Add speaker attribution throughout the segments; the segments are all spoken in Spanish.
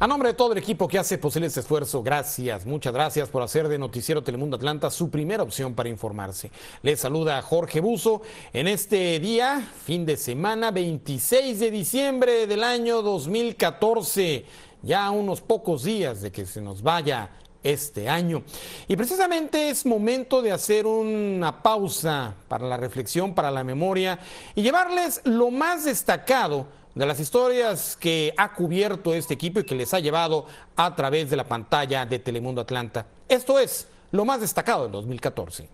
Speaker 1: A nombre de todo el equipo que hace posible este esfuerzo, gracias, muchas gracias por hacer de Noticiero Telemundo Atlanta su primera opción para informarse. Les saluda Jorge Buzo en este día, fin de semana, 26 de diciembre del año 2014. Ya unos pocos días de que se nos vaya este año. Y precisamente es momento de hacer una pausa para la reflexión, para la memoria y llevarles lo más destacado de las historias que ha cubierto este equipo y que les ha llevado a través de la pantalla de Telemundo Atlanta. Esto es lo más destacado del 2014.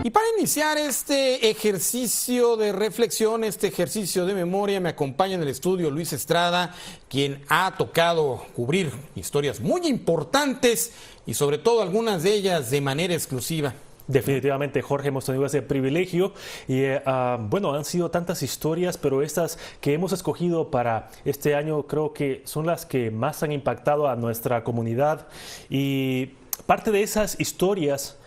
Speaker 1: Y para iniciar este ejercicio de reflexión, este ejercicio de memoria, me acompaña en el estudio Luis Estrada, quien ha tocado cubrir historias muy importantes y sobre todo algunas de ellas de manera exclusiva.
Speaker 2: Definitivamente, Jorge, hemos tenido ese privilegio y bueno, han sido tantas historias, pero estas que hemos escogido para este año creo que son las que más han impactado a nuestra comunidad, y parte de esas historias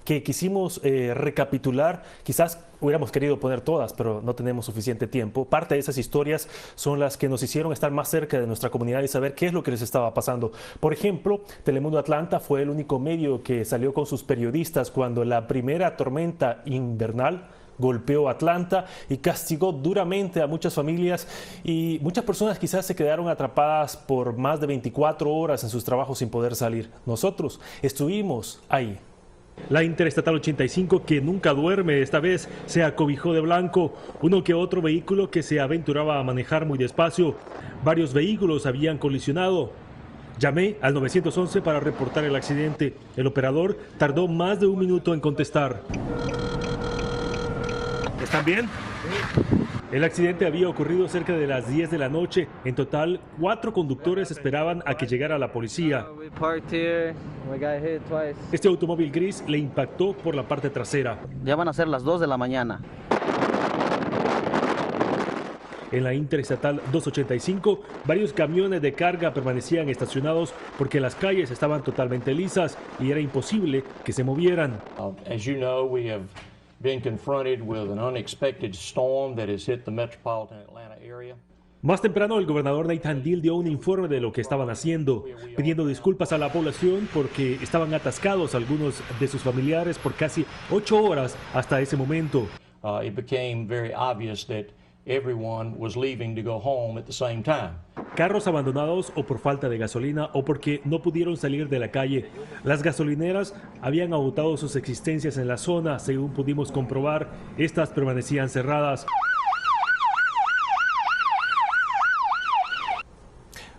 Speaker 2: que quisimos recapitular, quizás hubiéramos querido poner todas, pero no tenemos suficiente tiempo. Parte de esas historias son las que nos hicieron estar más cerca de nuestra comunidad y saber qué es lo que les estaba pasando. Por ejemplo, Telemundo Atlanta fue el único medio que salió con sus periodistas cuando la primera tormenta invernal golpeó Atlanta y castigó duramente a muchas familias, y muchas personas quizás se quedaron atrapadas por más de 24 horas en sus trabajos sin poder salir. Nosotros estuvimos ahí.
Speaker 3: La Interestatal 85, que nunca duerme, esta vez se acobijó de blanco. Uno que otro vehículo que se aventuraba a manejar muy despacio. Varios vehículos habían colisionado. Llamé al 911 para reportar el accidente. El operador tardó más de un minuto en contestar. ¿Están bien? El accidente había ocurrido cerca de las 10 de la noche. En total, 4 conductores esperaban a que llegara la policía. Este automóvil gris le impactó por la parte trasera.
Speaker 4: Ya van a ser las 2 de la mañana.
Speaker 3: En la Interestatal 285, varios camiones de carga permanecían estacionados porque las calles estaban totalmente lisas y era imposible que se movieran.
Speaker 5: As you know, we have been confronted with an unexpected storm that has hit the metropolitan Atlanta area.
Speaker 3: Más temprano, el gobernador Nathan Deal dio un informe de lo que estaban haciendo, pidiendo disculpas a la población porque estaban atascados algunos de sus familiares por casi 8 horas hasta ese momento.
Speaker 5: It became very obvious that everyone was leaving to go home at the same time.
Speaker 3: Carros abandonados o por falta de gasolina o porque no pudieron salir de la calle. Las gasolineras habían agotado sus existencias en la zona, según pudimos comprobar. Estas permanecían cerradas.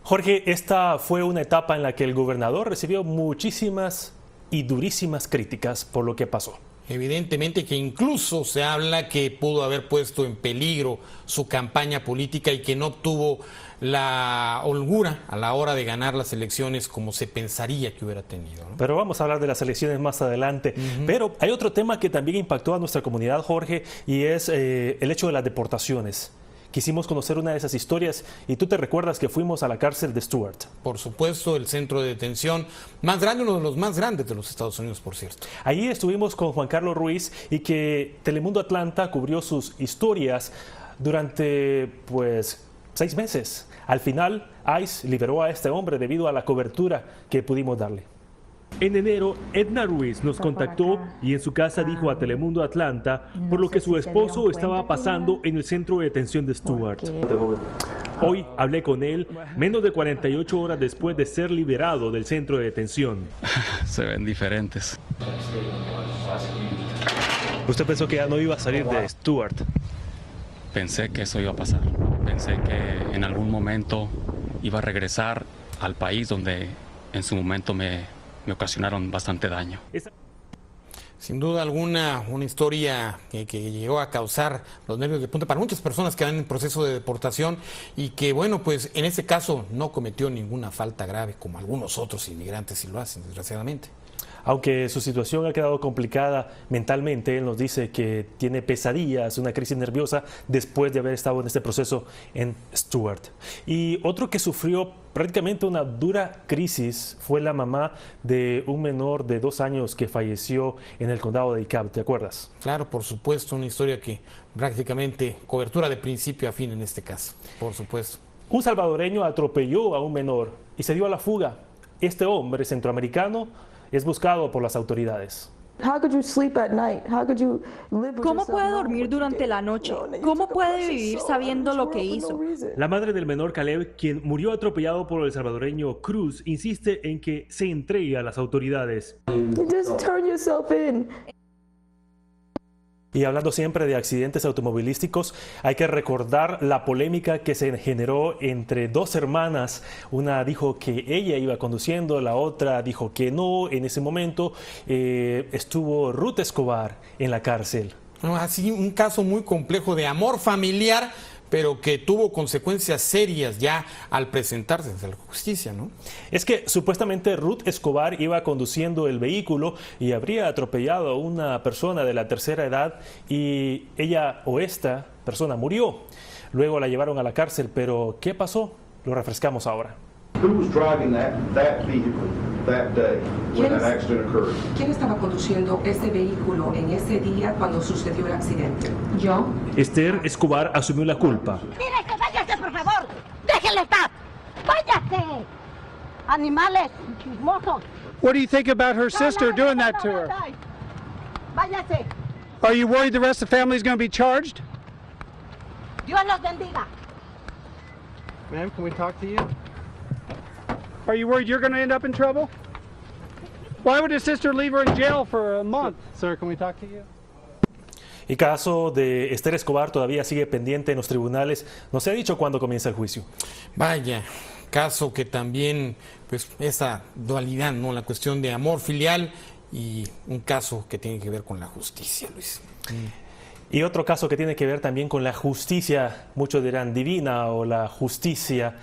Speaker 2: Jorge, esta fue una etapa en la que el gobernador recibió muchísimas y durísimas críticas por lo que pasó.
Speaker 1: Evidentemente que incluso se habla que pudo haber puesto en peligro su campaña política y que no obtuvo la holgura a la hora de ganar las elecciones como se pensaría que hubiera tenido, ¿no?
Speaker 2: Pero vamos a hablar de las elecciones más adelante. Pero hay otro tema que también impactó a nuestra comunidad, Jorge, y es el hecho de las deportaciones. Quisimos conocer una de esas historias y tú te recuerdas que fuimos a la cárcel de Stuart.
Speaker 1: Por supuesto, el centro de detención más grande, uno de los más grandes de los Estados Unidos, por cierto.
Speaker 2: Ahí estuvimos con Juan Carlos Ruiz y que Telemundo Atlanta cubrió sus historias durante 6 meses. Al final, ICE liberó a este hombre debido a la cobertura que pudimos darle.
Speaker 3: En enero, Edna Ruiz nos contactó y en su casa dijo a Telemundo Atlanta por lo que su esposo estaba pasando en el centro de detención de Stuart. Hoy hablé con él menos de 48 horas después de ser liberado del centro de detención.
Speaker 6: Se ven diferentes.
Speaker 2: ¿Usted pensó que ya no iba a salir de Stuart?
Speaker 6: Pensé que eso iba a pasar. Pensé que en algún momento iba a regresar al país donde en su momento me ocasionaron bastante daño.
Speaker 1: Sin duda alguna, una historia que llegó a causar los nervios de punta para muchas personas que van en proceso de deportación y que, bueno, pues en este caso no cometió ninguna falta grave como algunos otros inmigrantes sí lo hacen, desgraciadamente.
Speaker 2: Aunque su situación ha quedado complicada mentalmente, él nos dice que tiene pesadillas, una crisis nerviosa después de haber estado en este proceso en Stuart. Y otro que sufrió prácticamente una dura crisis fue la mamá de un menor de 2 años que falleció en el condado de DeKalb, ¿te acuerdas?
Speaker 1: Claro, por supuesto, una historia que prácticamente cobertura de principio a fin en este caso, por supuesto.
Speaker 2: Un salvadoreño atropelló a un menor y se dio a la fuga. Este hombre centroamericano es buscado por las autoridades.
Speaker 7: ¿Cómo puede dormir durante la noche? ¿Cómo puede vivir sabiendo lo que hizo?
Speaker 3: La madre del menor Caleb, quien murió atropellado por el salvadoreño Cruz, insiste en que se entregue a las autoridades.
Speaker 2: Y hablando siempre de accidentes automovilísticos, hay que recordar la polémica que se generó entre 2 hermanas. Una dijo que ella iba conduciendo, la otra dijo que no. En ese momento estuvo Ruth Escobar en la cárcel.
Speaker 1: Así un caso muy complejo de amor familiar, pero que tuvo consecuencias serias ya al presentarse ante la justicia, ¿no?
Speaker 2: Es que supuestamente Ruth Escobar iba conduciendo el vehículo y habría atropellado a una persona de la tercera edad y ella o esta persona murió. Luego la llevaron a la cárcel, pero ¿qué pasó? Lo refrescamos ahora.
Speaker 8: ¿Quién estaba conduciendo ese vehículo en ese día cuando sucedió el accidente?
Speaker 7: ¿Yo?
Speaker 3: Esther Escobar asumió la culpa.
Speaker 9: ¡Mire que váyase, por favor! ¡Déjenle estar! ¡Váyase! ¡Animales! ¡Chismosos!
Speaker 10: What do you think about her sister doing that to her?
Speaker 9: ¡Váyase!
Speaker 10: Are you worried the rest of the family is going to be charged?
Speaker 9: ¡Dios los bendiga!
Speaker 10: Ma'am, can we talk to you? Are you worried you're going to end up in trouble? Why would his sister leave her in jail for a month? Sir, can we talk to you?
Speaker 2: El caso de Esther Escobar todavía sigue pendiente en los tribunales. No se ha dicho cuándo comienza el juicio.
Speaker 1: Vaya, caso que también, pues, esa dualidad, ¿no? La cuestión de amor filial y un caso que tiene que ver con la justicia, Luis.
Speaker 2: Y otro caso que tiene que ver también con la justicia, muchos dirán divina o la justicia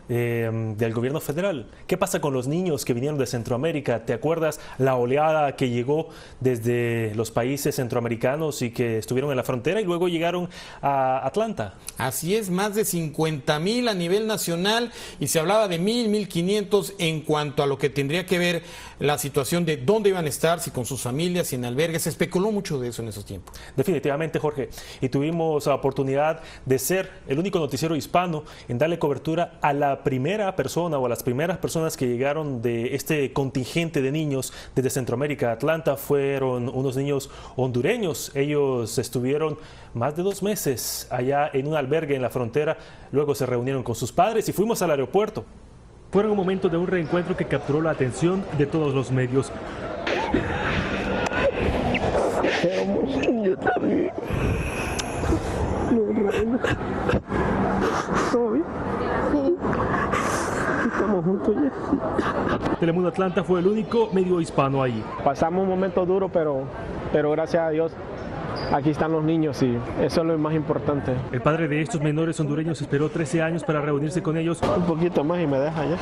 Speaker 2: del gobierno federal. ¿Qué pasa con los niños que vinieron de Centroamérica? ¿Te acuerdas la oleada que llegó desde los países centroamericanos y que estuvieron en la frontera y luego llegaron a Atlanta?
Speaker 1: Así es, más de 50,000 a nivel nacional y se hablaba de 1,500 en cuanto a lo que tendría que ver la situación de dónde iban a estar, si con sus familias, si en albergues. Se especuló mucho de eso en esos tiempos.
Speaker 2: Definitivamente, Jorge. Y tuvimos la oportunidad de ser el único noticiero hispano en darle cobertura a la primera persona o a las primeras personas que llegaron de este contingente de niños desde Centroamérica a Atlanta. Fueron unos niños hondureños. Ellos estuvieron más de 2 meses allá en un albergue en la frontera. Luego se reunieron con sus padres y fuimos al aeropuerto.
Speaker 3: Fueron un momento de un reencuentro que capturó la atención de todos los medios.
Speaker 10: Yo también. Estamos juntos ya.
Speaker 3: Telemundo Atlanta fue el único medio hispano ahí.
Speaker 10: Pasamos un momento duro, pero gracias a Dios aquí están los niños y eso es lo más importante.
Speaker 3: El padre de estos menores hondureños esperó 13 años para reunirse con ellos.
Speaker 10: Un poquito más y me deja ya.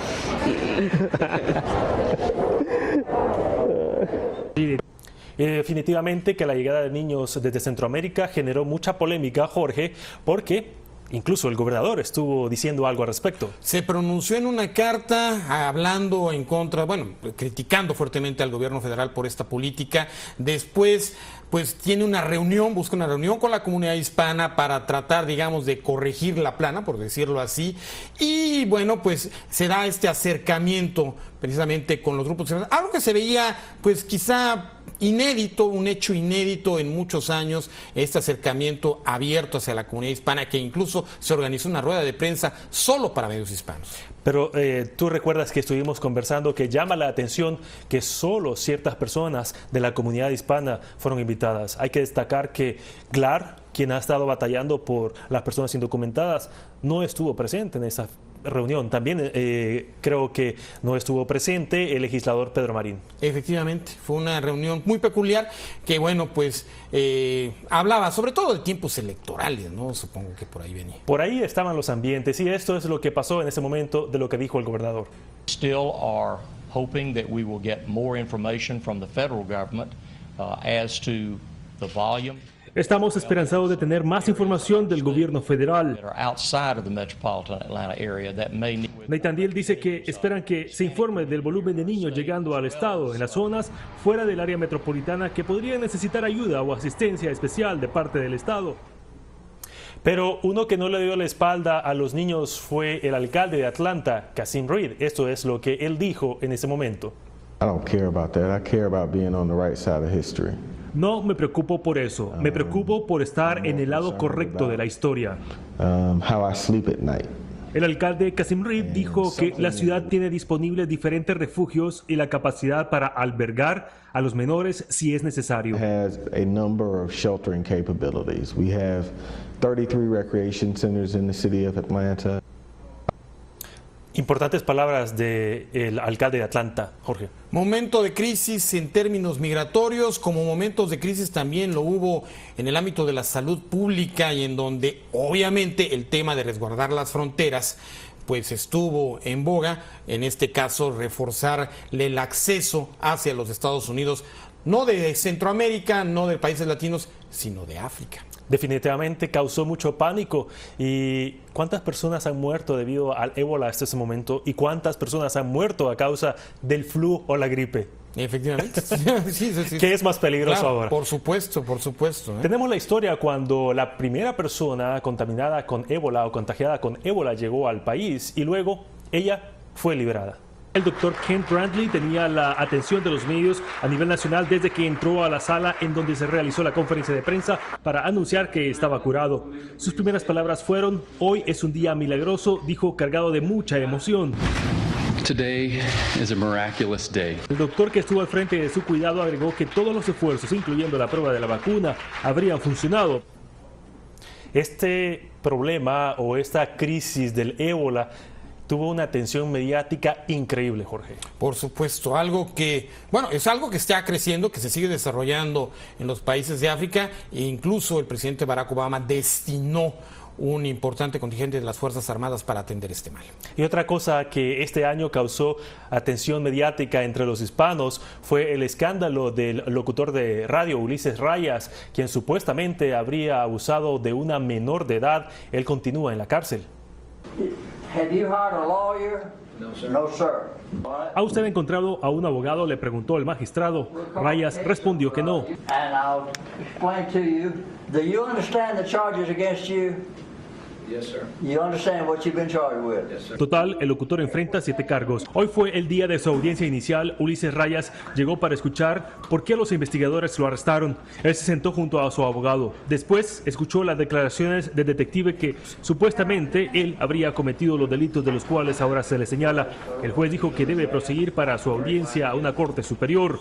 Speaker 2: Definitivamente que la llegada de niños desde Centroamérica generó mucha polémica, Jorge, porque incluso el gobernador estuvo diciendo algo al respecto.
Speaker 1: Se pronunció en una carta hablando en contra, bueno, criticando fuertemente al gobierno federal por esta política. Después, pues tiene una reunión, busca una reunión con la comunidad hispana para tratar, digamos, de corregir la plana, por decirlo así. Y bueno, pues se da este acercamiento precisamente con los grupos, algo que se veía, pues quizá inédito, un hecho inédito en muchos años, este acercamiento abierto hacia la comunidad hispana, que incluso se organizó una rueda de prensa solo para medios hispanos.
Speaker 2: Pero tú recuerdas que estuvimos conversando que llama la atención que solo ciertas personas de la comunidad hispana fueron invitadas. Hay que destacar que GLAR, quien ha estado batallando por las personas indocumentadas, no estuvo presente en esa reunión. También creo que no estuvo presente el legislador Pedro Marín.
Speaker 1: Efectivamente, fue una reunión muy peculiar que, bueno, pues hablaba sobre todo de tiempos electorales, ¿no? Supongo que por ahí venía.
Speaker 2: Por ahí estaban los ambientes y esto es lo que pasó en ese momento de lo que dijo el gobernador.
Speaker 5: Still are hoping that we will get more information from the federal government as to the volume.
Speaker 3: Estamos esperanzados de tener más información del gobierno federal. Nathaniel dice que esperan que se informe del volumen de niños llegando al estado en las zonas fuera del área metropolitana que podrían necesitar ayuda o asistencia especial de parte del estado.
Speaker 2: Pero uno que no le dio la espalda a los niños fue el alcalde de Atlanta, Kasim Reed. Esto es lo que él dijo en ese momento.
Speaker 11: I don't care about that. I care about being on the right side of history.
Speaker 3: No me preocupo por eso, me preocupo por estar en el lado correcto de la historia.
Speaker 11: How I sleep at night.
Speaker 3: El alcalde Kasim Reed dijo que la ciudad tiene disponibles diferentes refugios y la capacidad para albergar a los menores si es necesario.
Speaker 11: Has a number of sheltering capabilities. We have 33 recreation centers in the city of Atlanta.
Speaker 2: Importantes palabras del alcalde de Atlanta, Jorge.
Speaker 1: Momento de crisis en términos migratorios, como momentos de crisis también lo hubo en el ámbito de la salud pública y en donde obviamente el tema de resguardar las fronteras pues estuvo en boga, en este caso reforzarle el acceso hacia los Estados Unidos, no de Centroamérica, no de países latinos, sino de África.
Speaker 2: Definitivamente causó mucho pánico. ¿Y cuántas personas han muerto debido al ébola hasta ese momento? ¿Y cuántas personas han muerto a causa del flu o la gripe?
Speaker 1: Efectivamente. Sí.
Speaker 2: ¿Qué es más peligroso ahora?
Speaker 1: Por supuesto.
Speaker 2: Tenemos la historia cuando la primera persona contaminada con ébola o contagiada con ébola llegó al país y luego ella fue liberada.
Speaker 3: El doctor Kent Brandley tenía la atención de los medios a nivel nacional desde que entró a la sala en donde se realizó la conferencia de prensa para anunciar que estaba curado. Sus primeras palabras fueron: "Hoy es un día milagroso", dijo, cargado de mucha emoción.
Speaker 12: Today is a miraculous day.
Speaker 3: El doctor que estuvo al frente de su cuidado agregó que todos los esfuerzos, incluyendo la prueba de la vacuna, habrían funcionado.
Speaker 2: Este problema o esta crisis del ébola tuvo una atención mediática increíble, Jorge.
Speaker 1: Por supuesto, algo que, es algo que está creciendo, que se sigue desarrollando en los países de África, e incluso el presidente Barack Obama destinó un importante contingente de las Fuerzas Armadas para atender este mal.
Speaker 2: Y otra cosa que este año causó atención mediática entre los hispanos fue el escándalo del locutor de radio Ulises Rayas, quien supuestamente habría abusado de una menor de edad. Él continúa en la cárcel.
Speaker 13: Have you hired a lawyer?
Speaker 14: No, sir.
Speaker 13: No, sir.
Speaker 3: ¿Ha usted encontrado a un abogado?, le preguntó el magistrado. Rayas respondió que no.
Speaker 13: And I'll explain to you. Do you understand the charges against you?
Speaker 14: Yes, sir.
Speaker 13: You understand what you've been charged with?
Speaker 14: Yes, sir.
Speaker 3: Total, el locutor enfrenta 7 cargos. Hoy fue el día de su audiencia inicial. Ulises Rayas llegó para escuchar por qué los investigadores lo arrestaron. Él se sentó junto a su abogado. Después escuchó las declaraciones del detective que supuestamente él habría cometido los delitos de los cuales ahora se le señala. El juez dijo que debe proseguir para su audiencia a una corte superior.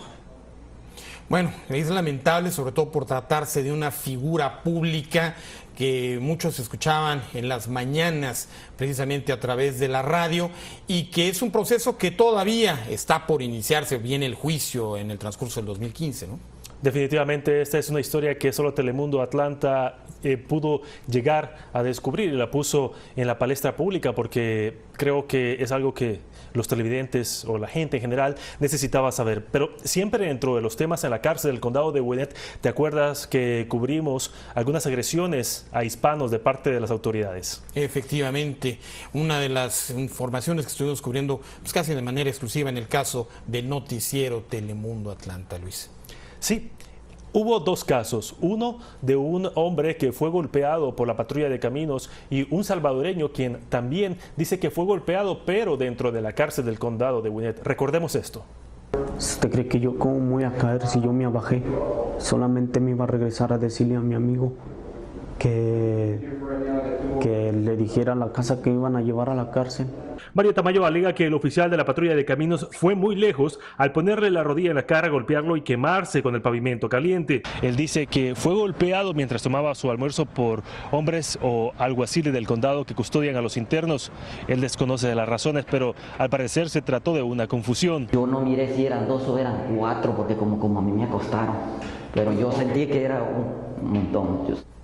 Speaker 1: Bueno, es lamentable, sobre todo por tratarse de una figura pública que muchos escuchaban en las mañanas, precisamente a través de la radio, y que es un proceso que todavía está por iniciarse. Viene el juicio en el transcurso del 2015, ¿no?
Speaker 2: Definitivamente esta es una historia que solo Telemundo Atlanta pudo llegar a descubrir y la puso en la palestra pública, porque creo que es algo que los televidentes o la gente en general necesitaba saber. Pero siempre dentro de los temas en la cárcel del condado de Gwinnett, ¿te acuerdas que cubrimos algunas agresiones a hispanos de parte de las autoridades?
Speaker 1: Efectivamente, una de las informaciones que estuvimos cubriendo pues casi de manera exclusiva en el caso del noticiero Telemundo Atlanta, Luis.
Speaker 2: Sí. Hubo 2 casos, uno de un hombre que fue golpeado por la patrulla de caminos y un salvadoreño quien también dice que fue golpeado, pero dentro de la cárcel del condado de Gwinnett. Recordemos esto.
Speaker 15: ¿Usted cree que yo cómo me voy a caer si yo me abajé? Solamente me iba a regresar a decirle a mi amigo que le dijera a la casa que iban a llevar a la cárcel.
Speaker 3: Mario Tamayo alega que el oficial de la patrulla de caminos fue muy lejos al ponerle la rodilla en la cara, golpearlo y quemarse con el pavimento caliente.
Speaker 2: Él dice que fue golpeado mientras tomaba su almuerzo por hombres o alguaciles del condado que custodian a los internos. Él desconoce de las razones, pero al parecer se trató de una confusión.
Speaker 16: Yo no miré si eran 2 o eran 4, porque como a mí me acostaron, pero yo sentí que era un montón.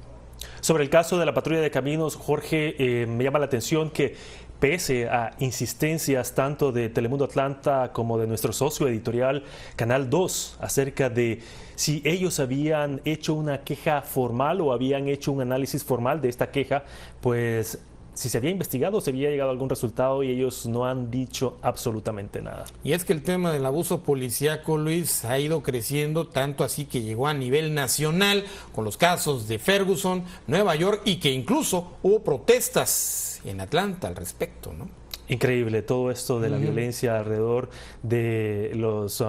Speaker 2: Sobre el caso de la patrulla de caminos, Jorge, me llama la atención que pese a insistencias tanto de Telemundo Atlanta como de nuestro socio editorial Canal 2 acerca de si ellos habían hecho una queja formal o habían hecho un análisis formal de esta queja, pues si se había investigado, se había llegado a algún resultado y ellos no han dicho absolutamente nada.
Speaker 1: Y es que el tema del abuso policíaco, Luis, ha ido creciendo tanto así que llegó a nivel nacional con los casos de Ferguson, Nueva York y que incluso hubo protestas en Atlanta al respecto, ¿no?
Speaker 2: Increíble todo esto de la violencia alrededor de los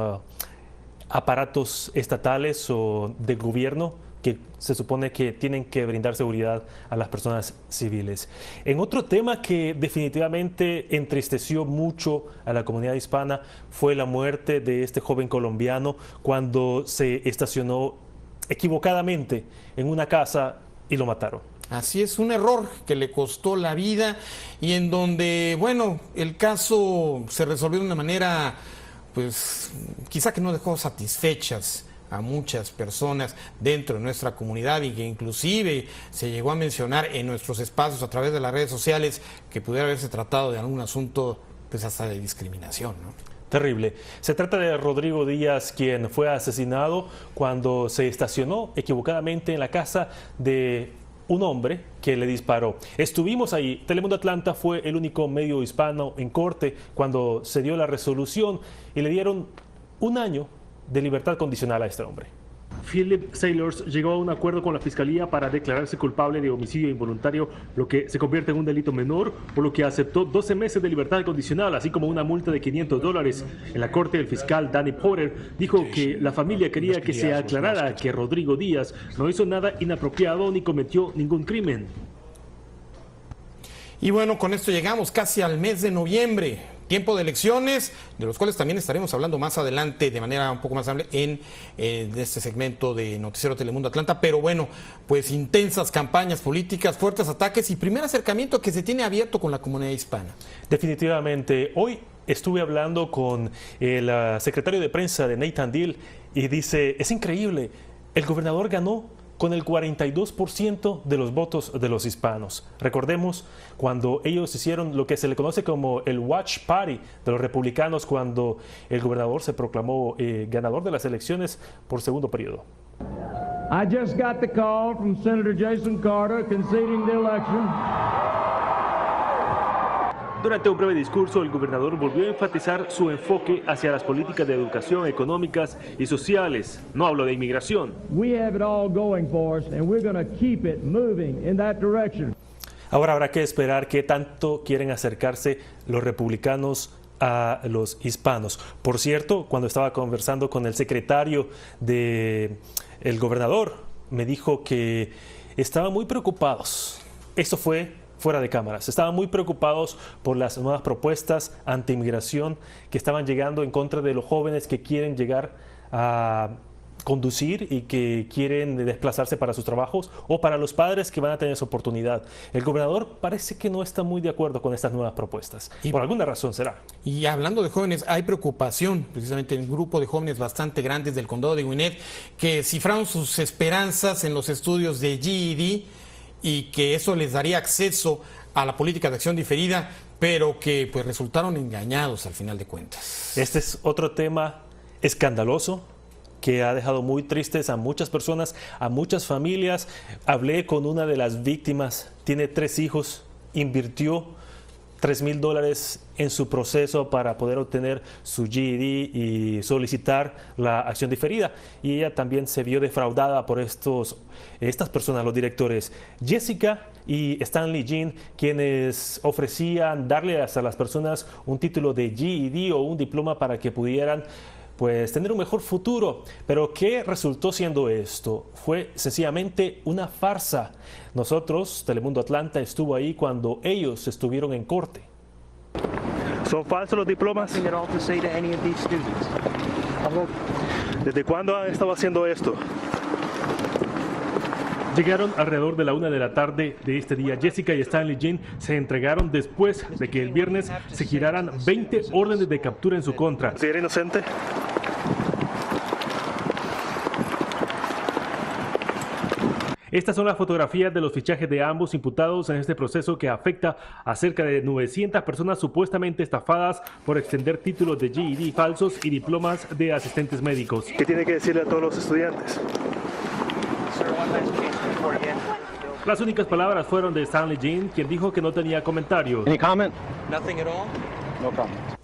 Speaker 2: aparatos estatales o de gobierno que se supone que tienen que brindar seguridad a las personas civiles. En otro tema que definitivamente entristeció mucho a la comunidad hispana fue la muerte de este joven colombiano cuando se estacionó equivocadamente en una casa y lo mataron.
Speaker 1: Así es, un error que le costó la vida y en donde, bueno, el caso se resolvió de una manera, pues, quizá que no dejó satisfechas a muchas personas dentro de nuestra comunidad y que inclusive se llegó a mencionar en nuestros espacios a través de las redes sociales que pudiera haberse tratado de algún asunto, pues, hasta de discriminación, ¿no?
Speaker 2: Terrible. Se trata de Rodrigo Díaz, quien fue asesinado cuando se estacionó equivocadamente en la casa de un hombre que le disparó. Estuvimos ahí. Telemundo Atlanta fue el único medio hispano en corte cuando se dio la resolución y le dieron 1 año de libertad condicional a este hombre.
Speaker 3: Philip Sailors llegó a un acuerdo con la fiscalía para declararse culpable de homicidio involuntario, lo que se convierte en un delito menor, por lo que aceptó 12 meses de libertad condicional, así como una multa de $500. En la corte, el fiscal Danny Porter dijo que la familia quería que se aclarara que Rodrigo Díaz no hizo nada inapropiado ni cometió ningún crimen.
Speaker 1: Y bueno, con esto llegamos casi al mes de noviembre, tiempo de elecciones, de los cuales también estaremos hablando más adelante de manera un poco más amable en este segmento de Noticiero Telemundo Atlanta. Pero bueno, pues intensas campañas políticas, fuertes ataques y primer acercamiento que se tiene abierto con la comunidad hispana.
Speaker 2: Definitivamente. Hoy estuve hablando con el secretario de prensa de Nathan Deal y dice, es increíble, el gobernador ganó con el 42% de los votos de los hispanos. Recordemos cuando ellos hicieron lo que se le conoce como el Watch Party de los republicanos cuando el gobernador se proclamó ganador de las elecciones por segundo periodo.
Speaker 14: I just got the call from Senator Jason Carter conceding the election.
Speaker 3: Durante un breve discurso, el gobernador volvió a enfatizar su enfoque hacia las políticas de educación, económicas y sociales. No habló de inmigración.
Speaker 14: We have it all going for us and we're going to keep it moving in that direction.
Speaker 2: Ahora habrá que esperar qué tanto quieren acercarse los republicanos a los hispanos. Por cierto, cuando estaba conversando con el secretario del gobernador, me dijo que estaban muy preocupados. Eso fue fuera de cámaras. Estaban muy preocupados por las nuevas propuestas anti-inmigración que estaban llegando en contra de los jóvenes que quieren llegar a conducir y que quieren desplazarse para sus trabajos o para los padres que van a tener esa oportunidad. El gobernador parece que no está muy de acuerdo con estas nuevas propuestas. Y por alguna razón será.
Speaker 1: Y hablando de jóvenes, hay preocupación precisamente en un grupo de jóvenes bastante grandes del condado de Gwinnett que cifraron sus esperanzas en los estudios de GED y que eso les daría acceso a la política de acción diferida, pero que pues resultaron engañados al final de cuentas.
Speaker 2: Este es otro tema escandaloso que ha dejado muy tristes a muchas personas, a muchas familias. Hablé con una de las víctimas, tiene 3 hijos, invirtió $3,000 en su proceso para poder obtener su GED y solicitar la acción diferida. Y ella también se vio defraudada por estas personas, los directores Jessica y Stanley Jean, quienes ofrecían darle a las personas un título de GED o un diploma para que pudieran pues tener un mejor futuro. Pero ¿qué resultó siendo esto? Fue sencillamente una farsa. Nosotros, Telemundo Atlanta, estuvo ahí cuando ellos estuvieron en corte.
Speaker 3: ¿Son falsos los diplomas? ¿Desde cuándo han estado haciendo esto? Llegaron alrededor de la 1 de la tarde de este día. Jessica y Stanley Jean se entregaron después de que el viernes se giraran 20 órdenes de captura en su contra. ¿Si era inocente? Estas son las fotografías de los fichajes de ambos imputados en este proceso que afecta a cerca de 900 personas supuestamente estafadas por extender títulos de GED falsos y diplomas de asistentes médicos.
Speaker 17: ¿Qué tiene que decirle a todos los estudiantes?
Speaker 3: Las únicas palabras fueron de Stanley Jean, quien dijo que no tenía comentarios.
Speaker 17: Any comment?
Speaker 18: Nothing at all?
Speaker 17: No comment.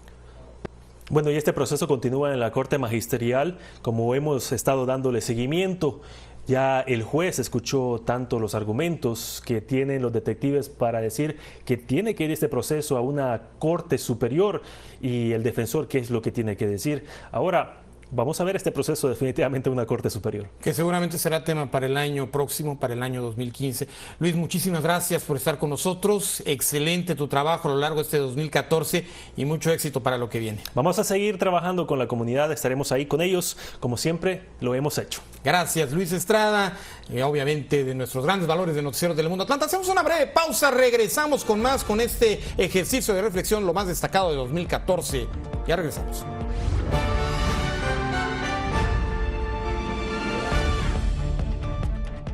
Speaker 2: Bueno, y este proceso continúa en la Corte Magisterial, como hemos estado dándole seguimiento. Ya el juez escuchó tanto los argumentos que tienen los detectives para decir que tiene que ir este proceso a una corte superior y el defensor qué es lo que tiene que decir. Ahora, vamos a ver este proceso definitivamente en una corte superior.
Speaker 1: Que seguramente será tema para el año próximo, para el año 2015. Luis, muchísimas gracias por estar con nosotros. Excelente tu trabajo a lo largo de este 2014 y mucho éxito para lo que viene.
Speaker 2: Vamos a seguir trabajando con la comunidad, estaremos ahí con ellos, como siempre lo hemos hecho.
Speaker 1: Gracias, Luis Estrada, obviamente de nuestros grandes valores de Noticiero Telemundo Atlanta. Hacemos una breve pausa, regresamos con más, con este ejercicio de reflexión, lo más destacado de 2014. Ya regresamos.